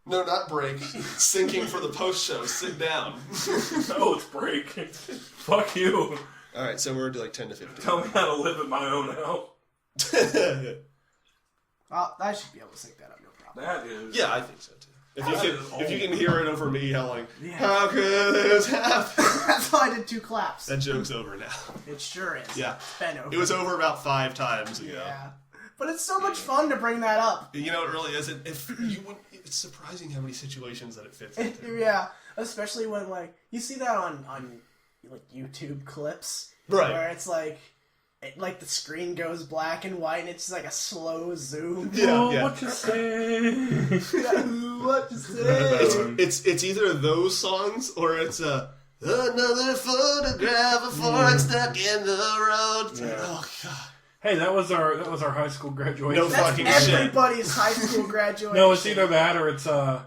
No, not break. Sinking for the post show. Sit down. No, it's break. Fuck you. Alright, so we're like 10 to 15. Tell me how to live at my own house. I should be able to sync that up, no problem. That is. Yeah, I think so too. If you can hear it over me yelling, how could this happen? That's why I did 2 claps. That joke's over now. It sure is. Yeah. It's been over. It was over about 5 times ago. Yeah. But it's so much fun to bring that up. You know, it really is. It's surprising how many situations that it fits into. Yeah. Especially when, like, you see that on like, YouTube clips. Right. Where it's like... the screen goes black and white, and it's just like a slow zoom. Yeah. What you say? What you say? It's either those songs or it's another photograph of fork stuck in the road. Yeah. Oh god. Hey, that was our high school graduation. No fucking That's shit. everybody's high school graduation. No, it's either that or it's the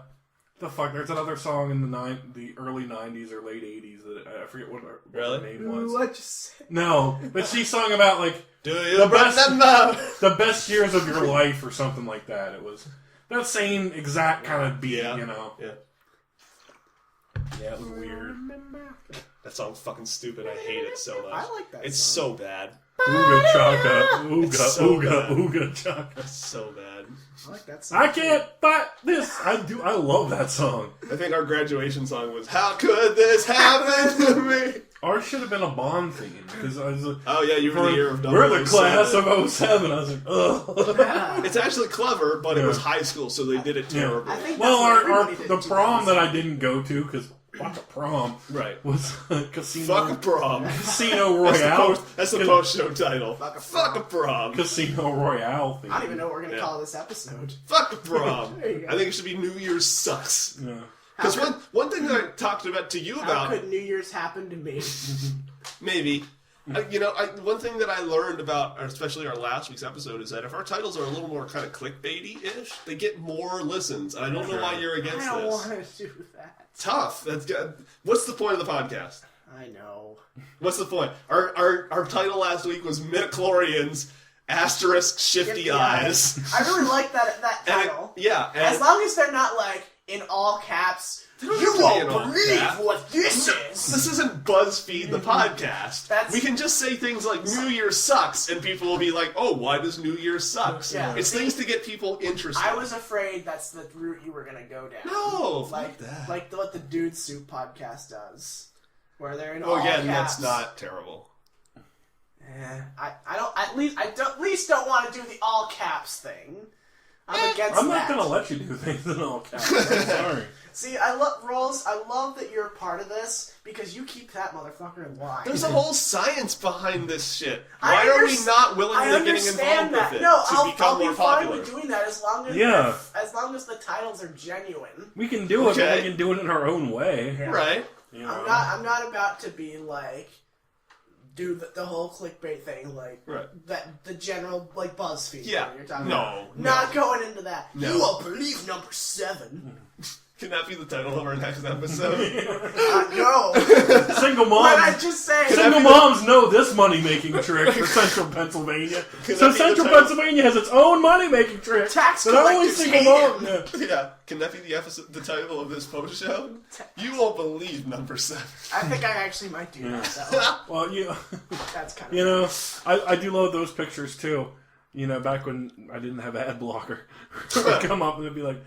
fuck. There's another song in the early '90s or late '80s that I forget what the name was. What you say? No, but she sung about like the best years of your life or something like that. It was that same exact kind of beat, you know. Yeah. Yeah, it was weird. That song's fucking stupid. I hate it so much. I like that It's song. so bad. Ooga chaka, ooga, It's so ooga, bad. ooga chaka. It's so bad. I like that song. I can't fight this. I love that song. I think our graduation song was "How Could This Happen to Me?" Ours should have been a Bond theme because I was. Oh yeah, you were the year of We're the 007. class of 07. I was like, ugh. It's actually clever, but it was high school, so they did it terribly. I think Well, that's what everybody did the in prom 2000. that I didn't go to because fuck a prom Right. was Casino. Fuck a prom. Casino That's the Royale. post-show title. Fuck a prom. Casino Royale theme. I don't even know what we're going to call this episode. Fuck a prom. There you go. I think it should be New Year's sucks. Yeah. Because one thing that I talked about to you How about... could New Year's happen to me? Maybe. One thing that I learned about, especially our last week's episode, is that if our titles are a little more kind of clickbaity-ish, they get more listens. And I don't know why you're against I don't this. want to do that. Tough. That's good. What's the point of the podcast? I know. What's the point? Our title last week was Midichlorians * Shifty Eyes. I really like that And title. and As long as they're not like in all caps. don't You have to be in won't all believe caps. what this is. This isn't BuzzFeed the podcast. That's- We can just say things like New Year sucks, and people will be like, "Oh, why does New Year sucks?" Yeah. It's things to get people interested. I was afraid that's the route you were gonna go down. no, like fuck that. like what the Dude Soup podcast does, where they're in Well, all again, caps. that's not terrible. I at least don't want to do the all caps thing. I'm against I'm not that. gonna let you do things in all caps. I'm sorry. See, I love that you're a part of this because you keep that motherfucker in line. There's a whole science behind this shit. I Why are we underst- not I willingly getting understand involved that. with it No, to I'll become be more fine popular? with doing that as long as Yeah. as long as the titles are genuine. We can do it, but Okay. we can do it in our own way. Right? You know? I'm not about to be like do the whole clickbait thing like Right. that the general like BuzzFeed Yeah. thing you're talking No, about. no. Not going into that. No. You won't believe number 7. Can that be the title of our next episode? No. Single Why not moms. just say Single moms know this money-making trick for Central Pennsylvania. Could So that be the Central title? Pennsylvania has its own money-making trick. Tax that only collectors single hate mom. him. Yeah. Yeah. Can that be the title of this post show? You won't believe number 7. I think I actually might do that. So Well, that's kind of you know, I do love those pictures too. You know, back when I didn't have ad blocker, it would come up and it'd be like,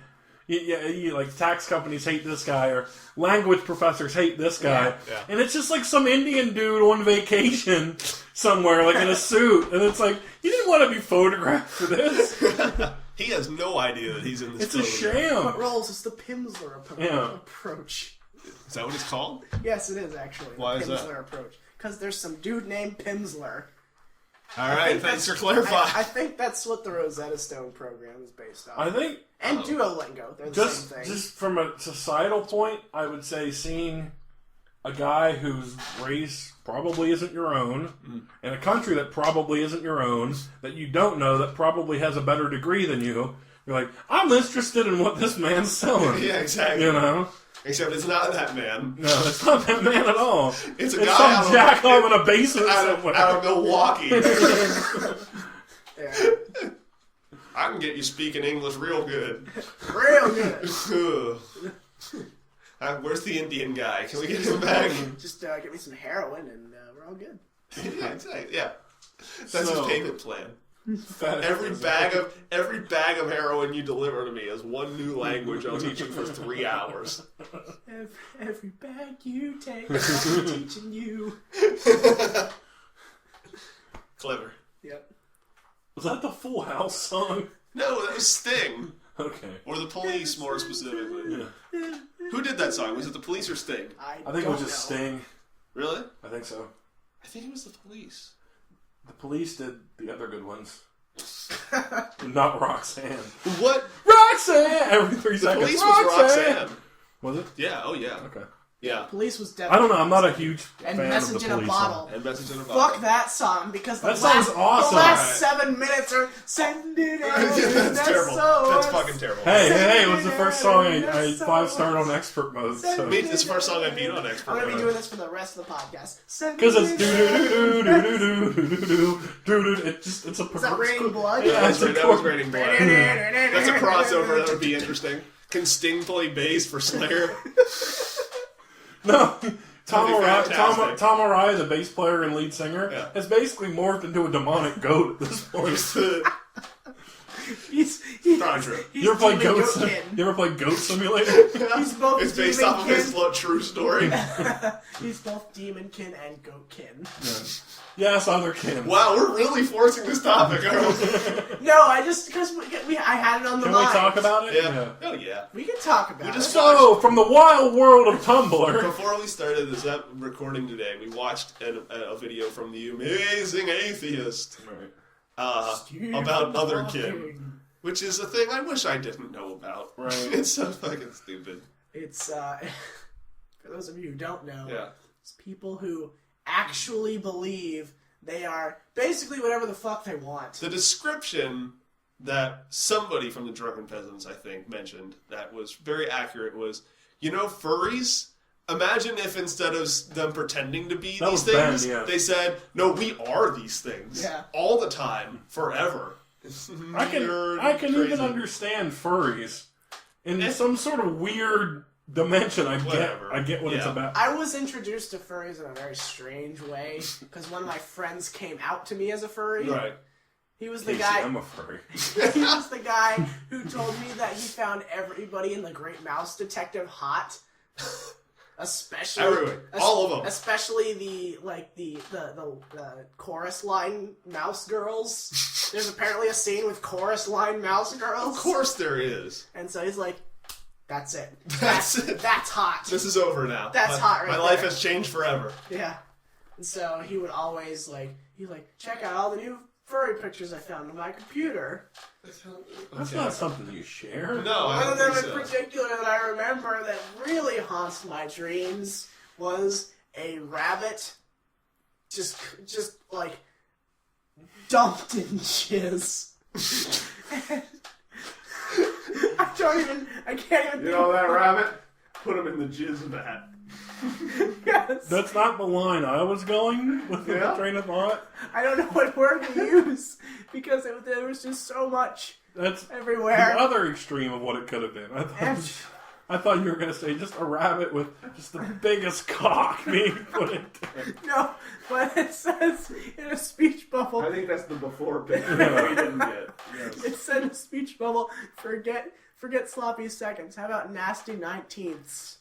like tax companies hate this guy or language professors hate this guy, Yeah. and it's just like some Indian dude on vacation somewhere, like in a suit, and it's like you didn't want to be photographed for this. He has no idea that he's in this. It's a photo. sham. What rolls is the Pimsleur approach. Is that what it's called? Yes, it is actually. Why the is that? Pimsleur approach. Because there's some dude named Pimsleur. All right, thanks for clarifying. I think that's what the Rosetta Stone program is based on. I think And Duolingo, they're the same thing. just from a societal point, I would say seeing a guy whose race probably isn't your own, in a country that probably isn't your own, that you don't know, that probably has a better degree than you, you're like, I'm interested in what this man's selling. Yeah, exactly. You know? Except it's not that man. No, it's not that man at all. It's a It's guy some out of- jack off in a basement out somewhere. of Milwaukee. Yeah. I can get you speaking English real good. Real good. Where's the Indian guy? Can we get him back? Just get me some heroin and we're all good. Yeah, exactly. Yeah. That's his payment plan. Every Bag of heroin you deliver to me is one new language I'll teach you for 3 hours. Every bag you take, I'm teaching you. Clever. Yep. Was that the Full House song? No, that was Sting. Okay. Or the Police, more specifically. Yeah. Who did that song? Was it the Police or Sting? I think it was just Sting. Really? I think so. I think it was the Police. The Police did the other good ones. Not Roxanne. What? Roxanne! Every 3 The seconds. Police was Roxanne. Was it? Yeah, oh yeah. Okay. Yeah. Police was definitely. I don't know. I'm not a huge And fan of Message the in a Police Bottle. And Message in a Bottle. Fuck that song because That song's awesome. The last 7 minutes are send it out. That's terrible. That's fucking terrible. Hey, it was the first song I 5-starred on expert mode. So. It's the first song I beat on expert I'm gonna be mode. doing this for the rest of the podcast. Because it's do-do-do-do-do-do-do-do-do. It's a Is that Raining Blood? Yeah, That was Raining Blood. That's a crossover. That would be interesting. Can Sting play bass for Slayer? No. Tom fantastic. Araya, the bass player and lead singer, has basically morphed into a demonic goat at this point. He's Not true. You ever play Demon Goat? Goatkin. You ever play Goat Simulator? He's both It's based Demon off of his Kin. true story. He's both Demonkin and Goatkin. Yes, otherkin. Wow, we're really forcing this topic, aren't we? No, I just because I had it on the Can we mind. talk about it? Yeah. Oh yeah. We can talk about just it. So, from the wild world of Tumblr. Before we started this recording today, we watched a video from the Amazing Atheist about otherkin, which is a thing I wish I didn't know about. Right. It's so fucking stupid. It's for those of you who don't know, Yeah. it's people who actually believe they are basically whatever the fuck they want. The description that somebody from the Drunken Peasants, I think, mentioned that was very accurate was, furries? Imagine if instead of them pretending to be these things, they said, no, we are these things. Yeah. All the time. Forever. I can even understand furries in some sort of weird dimension. I get what it's about. I was introduced to furries in a very strange way because one of my friends came out to me as a furry. Right. He was the Casey, guy. I'm a furry. He was the guy who told me that he found everybody in the Great Mouse Detective hot. Especially everyone, all of them. Especially the chorus line mouse girls. There's apparently a scene with chorus line mouse girls. Of course there is. And so he's like, "That's it. That's it. That's hot. This is over now. That's hot right My life there." has changed forever. Yeah. And so he would always check out all the new furry pictures I found on my computer. That's not something you share. No, I One don't of them think in so. particular that I remember that really haunts my dreams was a rabbit just like dumped in jizz. I can't even You know that rabbit? Put him in the jizz vat. Yes. That's not the line I was going with the train of thought. I don't know what word to use because there was just so much That's everywhere. the other extreme of what it could have been. I thought you were going to say just a rabbit with just the biggest cock being put in there. No, but it says in a speech bubble. I think that's the before picture that we didn't get. Yes. It said in a speech bubble, forget sloppy seconds. How about nasty 19ths?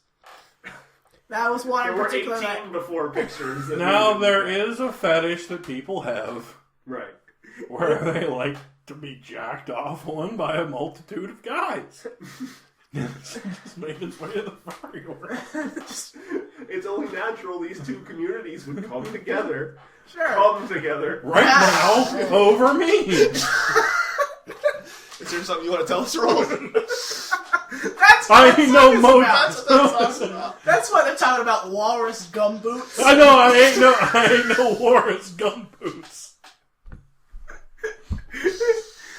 That was one in particular. There were 18 before pictures. Now there is a fetish that people have. Right. Where they like to be jacked off on by a multitude of guys. Just make its way to the furry world. It's only natural these two communities would come together. Sure. Come together. Right now, over me. Is there something you want to tell us, Roland? That's what I know most. That's why they're talking about walrus gum boots. I know. I ain't no walrus gum boots.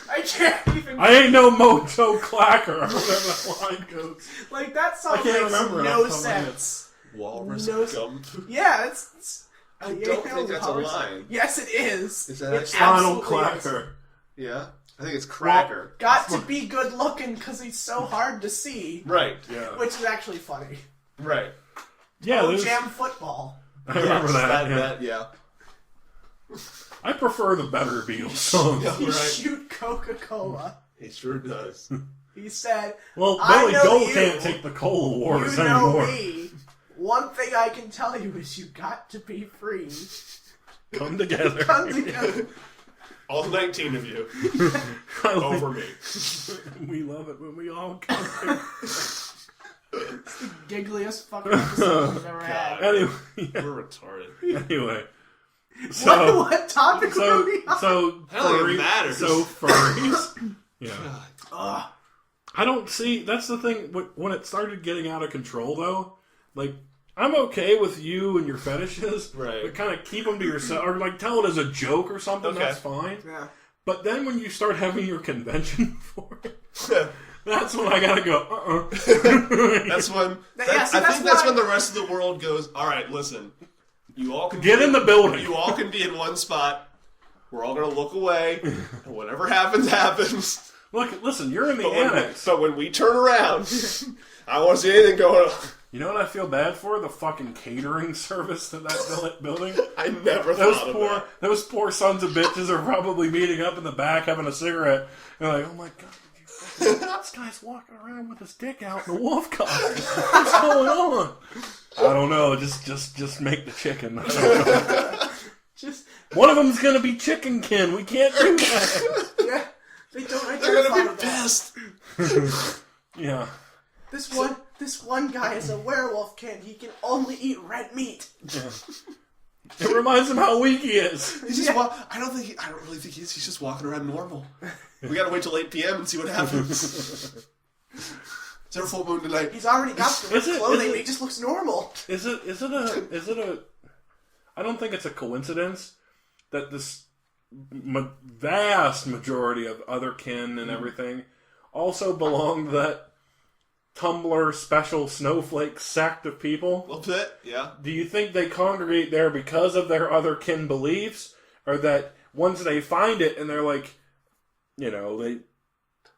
I can't even. I ain't no Mojo Clacker. Whatever that line goes. Like that song I can't makes remember it no off the top of my head. sense. Walrus No- gum. Yeah, it's I don't think that's a line. Yes, it is. Is that It actually- Donald absolutely is. Clacker. Yeah. I think it's Cracker. Got to be good looking because he's so hard to see. Right. Yeah. Which is actually funny. Right. Yeah. Oh, Jam Football. I remember that. Yeah. I prefer the Better Beatles song. Yeah, He right. shoot Coca-Cola. He sure does. He said, Well, I Billy know Joel you. can't take the coal wars you know anymore. me. One thing I can tell you is you got to be free. Come together. Come together. All 19 of you. I like- Over me. We love it when we all come together. It's the giggliest fucking episode we've ever had. Anyway. We're retarded. Anyway. So, What topic were we on? so That don't even furry- matter. So furries. Yeah. Ugh. I don't see. That's the thing. When it started getting out of control, though, like I'm okay with you and your fetishes, Right. but kind of keep them to yourself, or like tell it as a joke or something. Okay. That's fine. Yeah. But then when you start having your convention for it, that's when I gotta go. That's when. Yeah, see, I that's think that's why- when the rest of the world goes. All right, listen. You all can Get in the building. You all can be in one spot. We're all gonna look away, and whatever happens, happens. Look, listen, you're in the But annex. when we turn around, I don't want to see anything going on. You know what I feel bad for? The fucking catering service to that building. I never thought of that. Those poor sons of bitches are probably meeting up in the back having a cigarette. And like, oh my god, this guy's walking around with his dick out in a wolf costume. What's going on? I don't know. Just make the chicken. I don't know. Just, One of them's gonna be chicken kin. We can't do that. yeah. They don't They're identify gonna be with that. pissed. Yeah. This one guy is a werewolf kid. He can only eat red meat. Yeah. It reminds him how weak he is. He's just I don't really think he is. He's just walking around normal. We gotta wait till 8 p.m. and see what happens. Is there a full moon tonight? He's already got the Is it- clothing, is it- but he just looks normal. Is it a I don't think it's a coincidence that this vast majority of otherkin and everything also belong to that Tumblr special Snowflakes sect of people. A little bit, yeah. Do you think they congregate there because of their otherkin beliefs, or that once they find it and they're like, you know,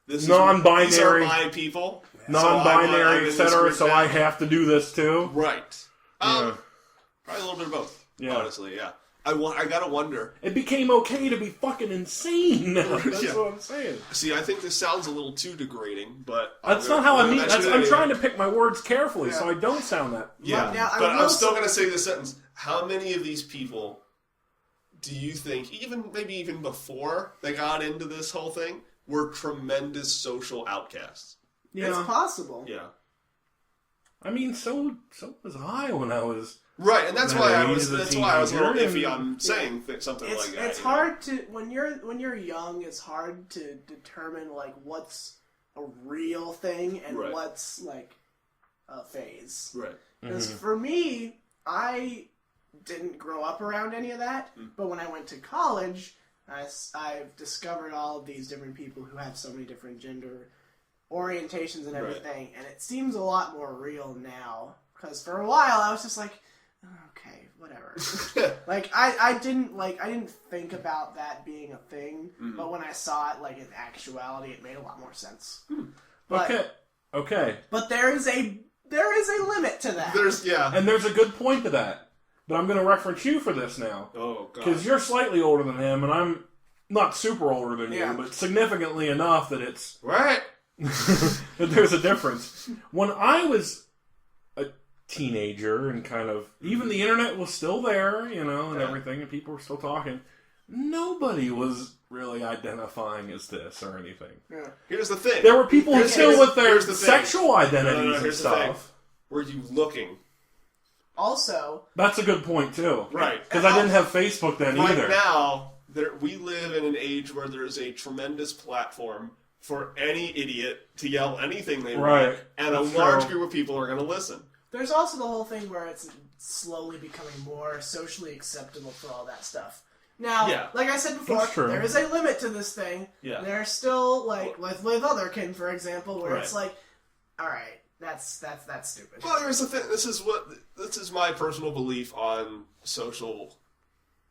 non-binary, These are my people. non-binary, so I'm etc. in this So group I now. have to do this too. Right. Yeah. Probably a little bit of both. Yeah. Honestly, yeah. I gotta wonder. It became okay to be fucking insane now. That's Yeah. what I'm saying. See, I think this sounds a little too degrading, but That's not how I mean. I'm trying to. to pick my words carefully so I don't sound that. Yeah, Now, I but will I'm still say- gonna say this sentence. How many of these people do you think, maybe even before they got into this whole thing, were tremendous social outcasts? Yeah. It's possible. Yeah. I mean, so was I when I was. Right, and that's That why I age was. as a That's why I was a little teenager, iffy and- on saying something like that. It's you know? hard to when you're young. It's hard to determine like what's a real thing and Right. what's like a phase. Right. Because for me, I didn't grow up around any of that. Mm. But when I went to college, I've discovered all of these different people who have so many different gender orientations and Right. everything, and it seems a lot more real now. Because for a while, I was just like, okay, whatever. Like I didn't think about that being a thing, but when I saw it like in actuality, it made a lot more sense. But, Okay. but there is a limit to that. And there's a good point to that. But I'm going to reference you for this now. Oh, God. Because you're slightly older than him, and I'm not super older than Yeah. you, but significantly enough that it's Right. that there's a difference. When I was a teenager and kind of even the internet was still there, you know, and everything, and people were still talking, nobody was really identifying as this or anything. Yeah. Here's the thing. There were people Here's- still here's- with their here's the thing. sexual identities No, and here's the thing. stuff. Were you looking? Also, That's a good point too. Right. Because I didn't have Facebook then Right either. now, we live in an age where there's a tremendous platform for any idiot to yell anything they Right. want, and a That's large true. group of people are going to listen. there's also the whole thing where it's slowly becoming more socially acceptable for all that stuff. Now, Yeah. like I said before, That's true. there is a limit to this thing. Yeah. There's still like with otherkin, for example, where it's Right. like, all right, that's stupid. Well, here's the thing. This is my personal belief on social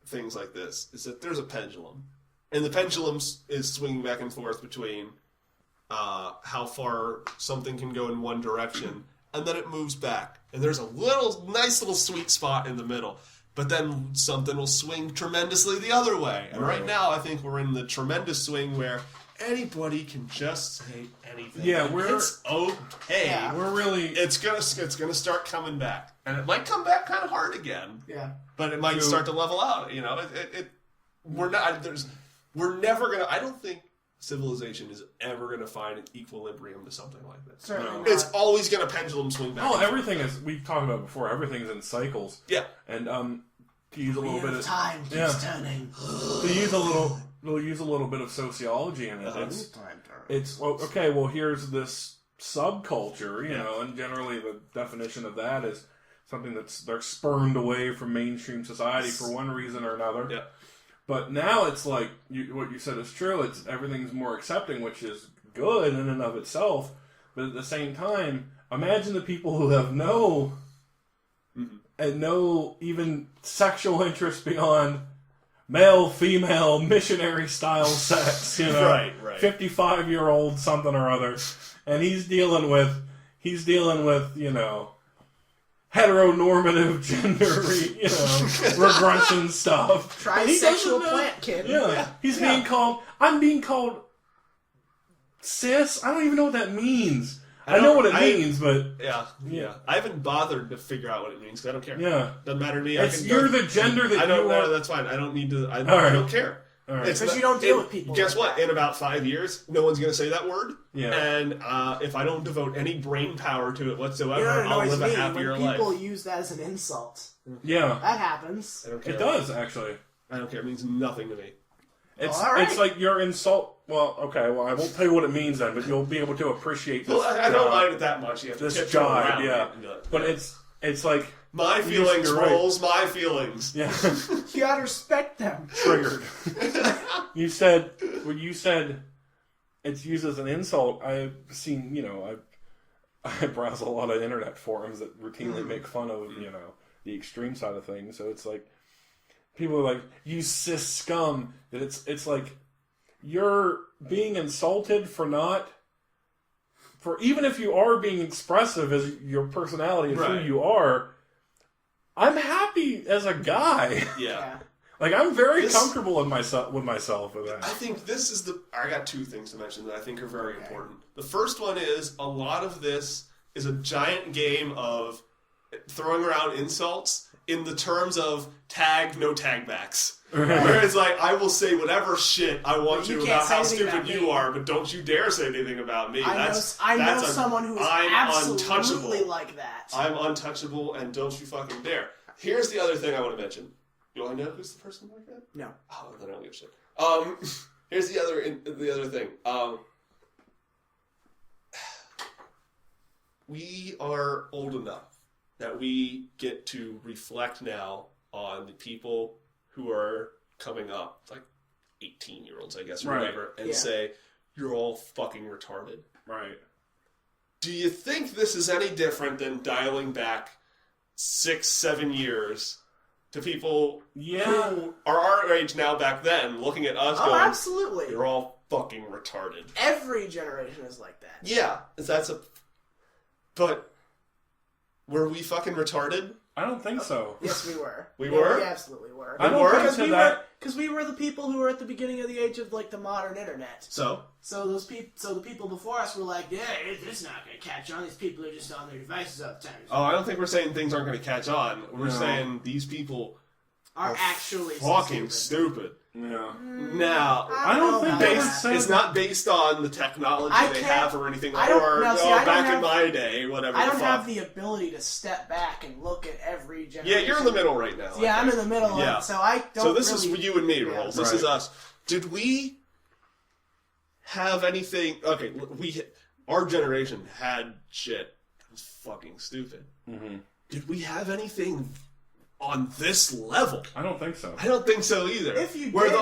things like this: is that there's a pendulum, and the pendulum is swinging back and forth between how far something can go in one direction, and then it moves back. And there's a nice little sweet spot in the middle. But then something will swing tremendously the other way. And right now, I think we're in the tremendous swing where anybody can just say anything. Yeah, it's okay. Yeah. We're really... It's gonna start coming back, and it might come back kind of hard again. Yeah, but it might start to level out. You know, we're never gonna. I don't think civilization is ever gonna find an equilibrium to something like this. certainly not. It's always gonna pendulum swing back. Oh, everything is... We've talked about before. Everything's in cycles. Yeah, And to use a little bit of time keeps turning. To use a little... We'll use a little bit of sociology in it. It's well, okay. Well, here's this subculture, you know, and generally the definition of that is something they're spurned away from mainstream society for one reason or another. Yeah. But now it's like what you said is true. It's everything's more accepting, which is good in and of itself. But at the same time, imagine the people who have no even sexual interest beyond male, female, missionary style sex, you know, right. 55-year-old something or other, and he's dealing with, you know, heteronormative gender, regression stuff. Trisexual plant kid. Yeah, I'm being called cis. I don't even know what that means. I know what it means, but... Yeah. I haven't bothered to figure out what it means, because I don't care. Yeah. Doesn't matter to me. You're the gender that I don't you know. are. That's fine. I don't need to... I don't care. All right. Because you don't deal with people. Guess what? In about 5 years, no one's going to say that word. Yeah. And if I don't devote any brain power to it whatsoever, You know what I'll annoys live a me? happier When life. people use that as an insult. Yeah. That happens. I don't care. It does, actually. I don't care. It means nothing to me. It's like your insult... Well, okay, well, I won't tell you what it means then, but you'll be able to appreciate this. Well, I don't mind it that much. You have to this tiptoe around jive, yeah. But it's like... My feelings right. rolls, my feelings. Yeah. You gotta respect them. Triggered. You said it's used as an insult. I've seen, you know, I browse a lot of internet forums that routinely make fun of, you know, the extreme side of things. So it's like, people are like, you cis scum. That it's like, you're being insulted for even if you are being expressive as your personality is who you are, I'm happy as a guy. Yeah. Like, I'm very comfortable with myself with that. I think this is I got two things to mention that I think are very important. The first one is a lot of this is a giant game of throwing around insults in the terms of tag, no tag backs. Where it's like, I will say whatever shit I want to about how stupid you are, but don't you dare say anything about me. I know someone who is absolutely like that. I'm untouchable, and don't you fucking dare. Here's the other thing I want to mention. You want to know who's the person like that? No. Oh, then I don't give a shit. Here's the other thing. We are old enough that we get to reflect now on the people who are coming up, like 18-year-olds, I guess, or whatever, and say, you're all fucking retarded. Right. Do you think this is any different than dialing back 6-7 years to people who are our age now back then, looking at us going, absolutely. You're all fucking retarded. Every generation is like that. Yeah, but were we fucking retarded? I don't think so. Yes, we were. We were? We absolutely were. I don't think so that... Because we were the people who were at the beginning of the age of, like, the modern internet. So the people before us were like, yeah, it's not going to catch on. These people are just on their devices all the time. Oh, I don't think we're saying things aren't going to catch on. We're saying these people are actually fucking stupid. Yeah. Now, I don't think it's not based on the technology they have or anything like back in my day, whatever. I don't have the ability to step back and look at every generation. Yeah, you're in the middle right now. Yeah, I'm in the middle. Yeah. So I don't. So this is for you and me, Rolls. This is us. Did we have anything? Okay, our generation had shit that was fucking stupid. Mm-hmm. Did we have anything on this level? I don't think so. I don't think so either. If you where did,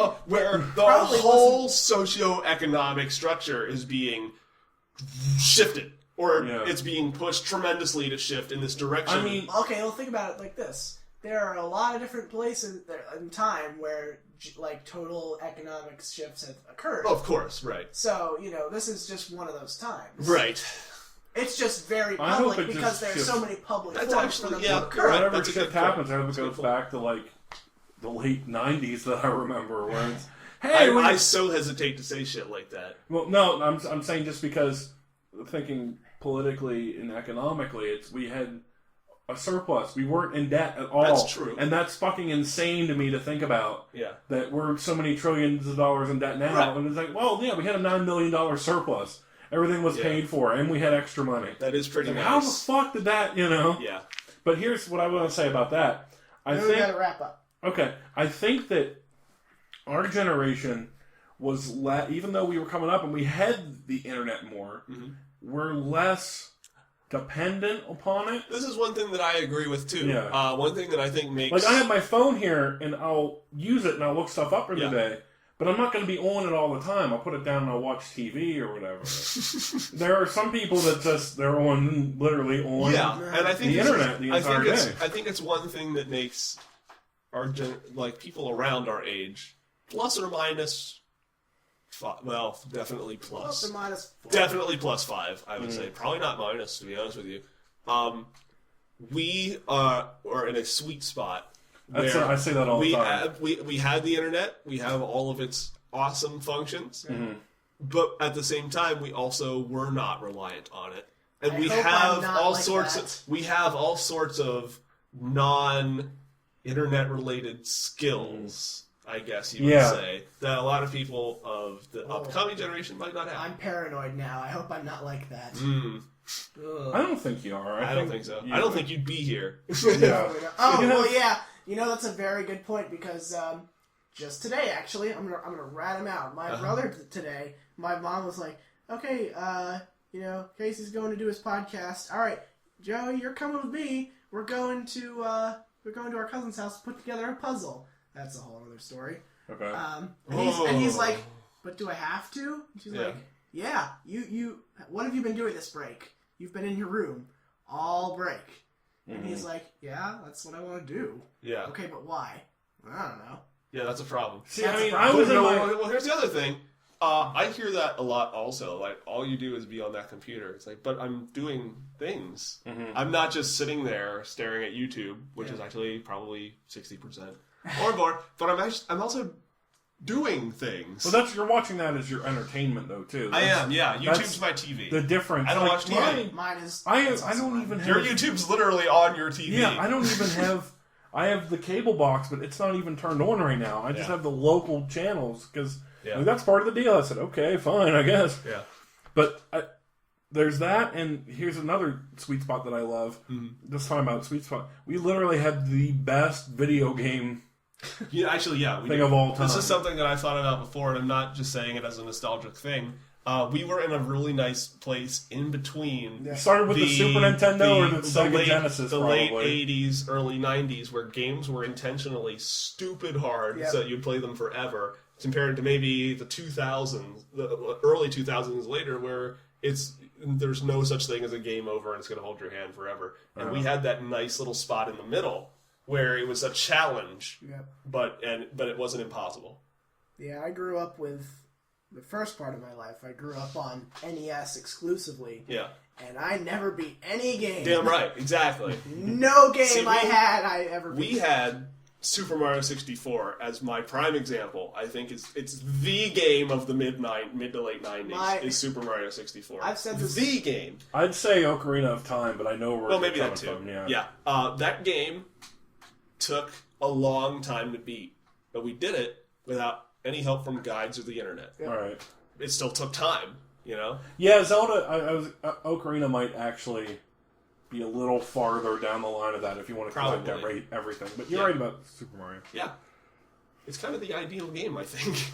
the whole socioeconomic structure is being shifted, or it's being pushed tremendously to shift in this direction. I mean, okay, well, think about it like this: there are a lot of different places in time where like total economic shifts have occurred. Oh, of course, right. So, this is just one of those times. Right. It's just very public because there's so many public That's forums actually, for them yeah, to occur. Whatever That's a shit good point. happens, I hope it goes back to like the late '90s that I remember, where it's I so hesitate to say shit like that. Well, no, I'm saying just because thinking politically and economically, we had a surplus. We weren't in debt at all. That's true. And that's fucking insane to me to think about. Yeah. That we're so many trillions of dollars in debt now. Right. And it's like, well, yeah, we had a $9 million surplus. Everything was paid for, and we had extra money. That is pretty nice. How the fuck did that, Yeah. But here's what I want to say about that. I think we gotta wrap up. Okay, I think that our generation was even though we were coming up and we had the internet more, we're less dependent upon it. This is one thing that I agree with too. Yeah. One thing that I think makes I have my phone here and I'll use it and I'll look stuff up in the day, but I'm not going to be on it all the time. I'll put it down and I'll watch TV or whatever. There are some people that they're literally on and I think the internet the entire day. I think it's one thing that makes our people around our age plus or minus. Well, definitely plus. Plus or minus 4. Definitely plus 5, I would say. Probably not minus, to be honest with you. We are in a sweet spot. I say that all the time. We had the internet. We have all of its awesome functions. But at the same time, we also were not reliant on it. And we have all sorts of non-internet related skills. I guess you would say that a lot of people of the upcoming generation might not have. I'm paranoid now. I hope I'm not like that. I don't think you are. I don't think so. I don't think you'd be here. Well, yeah. That's a very good point because just today, actually, I'm gonna rat him out. My brother today, my mom was like, "Okay, Casey's going to do his podcast. All right, Joey, you're coming with me. We're going to our cousin's house to put together a puzzle." That's a whole other story. Okay. And he's like, "But do I have to?" And she's like, "Yeah. You. What have you been doing this break? You've been in your room all break." And he's like, "Yeah, that's what I want to do." Yeah. Okay, but why? I don't know. Yeah, that's a problem. See, well, here's the other thing. I hear that a lot also. Like, all you do is be on that computer. It's like, but I'm doing things. I'm not just sitting there staring at YouTube, which is actually probably 60% or more. But I'm also doing things. Well, you're watching that as your entertainment, though, too. I am, yeah. YouTube's my TV. The difference. I don't watch TV. Mine is. I don't even have. Your YouTube's literally on your TV. Yeah, I don't even have. I have the cable box, but it's not even turned on right now. I just have the local channels because that's part of the deal. I said, okay, fine, I guess. Yeah. But there's that, and here's another sweet spot that I love. Just talking about sweet spot. We literally had the best video game. Yeah, actually, thing of all time. This is something that I thought about before, and I'm not just saying it as a nostalgic thing. We were in a really nice place in between. It started with the Super Nintendo or the Sega Genesis, the probably. late 80s, early 90s, where games were intentionally stupid hard, so that you'd play them forever, compared to maybe the 2000s, the early 2000s later, where there's no such thing as a game over and it's going to hold your hand forever. And we had that nice little spot in the middle where it was a challenge, but it wasn't impossible. Yeah, I grew up with the first part of my life. I grew up on NES exclusively. Yeah. And I never beat any game. Damn right, exactly. No game I ever beat. We had Super Mario 64 as my prime example. I think it's the game of the mid to late 90s is Super Mario 64. I've said this. The game. I'd say Ocarina of Time, but I know where maybe you're that too. coming from. Yeah. That game took a long time to beat, but we did it without any help from guides or the internet. All right. It still took time, Yeah, Zelda. Ocarina might actually be a little farther down the line of that if you want to collect everything. But you're right about Super Mario. Yeah, it's kind of the ideal game, I think.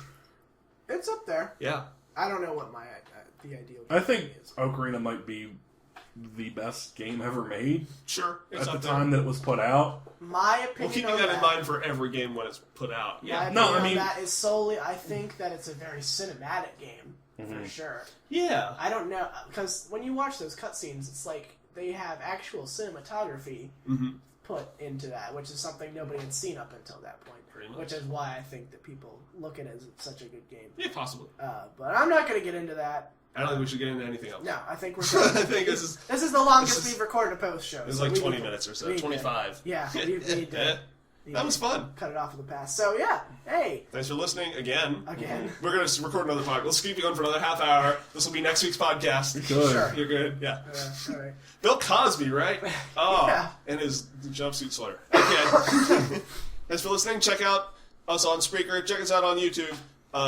It's up there. Yeah. I don't know what the ideal game I think is. Ocarina might be the best game ever made. Sure. At the time that it was put out. My opinion. Well, keeping that in mind for every game when it's put out. Yeah. That is solely. I think that it's a very cinematic game for sure. Yeah. I don't know because when you watch those cutscenes, it's like they have actual cinematography put into that, which is something nobody had seen up until that point. Pretty much. Which is why I think that people look at it as such a good game. Yeah, possibly. But I'm not going to get into that. I don't think we should get into anything else. No, I think we're good. I think this is the longest we've recorded a post show. It's like 20 minutes or so. 25. Yeah, we need to. That was fun. Cut it off in the past. So, yeah. Hey. Thanks for listening again. Again. We're going to record another podcast. Let's keep you going for another half hour. This will be next week's podcast. Good. Sure. You're good? Yeah. All right. Bill Cosby, right? Oh. Yeah. And his jumpsuit slur. Okay. Thanks for listening. Check out us on Spreaker. Check us out on YouTube,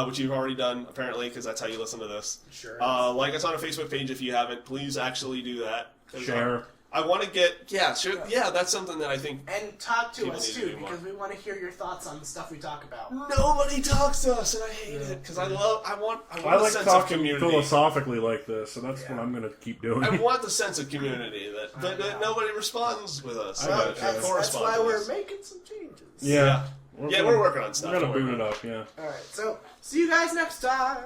which you've already done, apparently, because that's how you listen to this. Sure. Like us on a Facebook page if you haven't. Please actually do that. Share. I want to get... Yeah, sure. Yeah, that's something that I think... And talk to people us, need to too, do more. because we want to hear your thoughts on the stuff we talk about. Nobody talks to us, and I hate it, because I want I a like sense of talking community. philosophically like this, so that's what I'm going to keep doing. I want the sense of community that nobody responds with us. Well, gotcha. that's why we're making some changes. Yeah. We're working on stuff. We're going to boot it up, yeah. All right, so see you guys next time.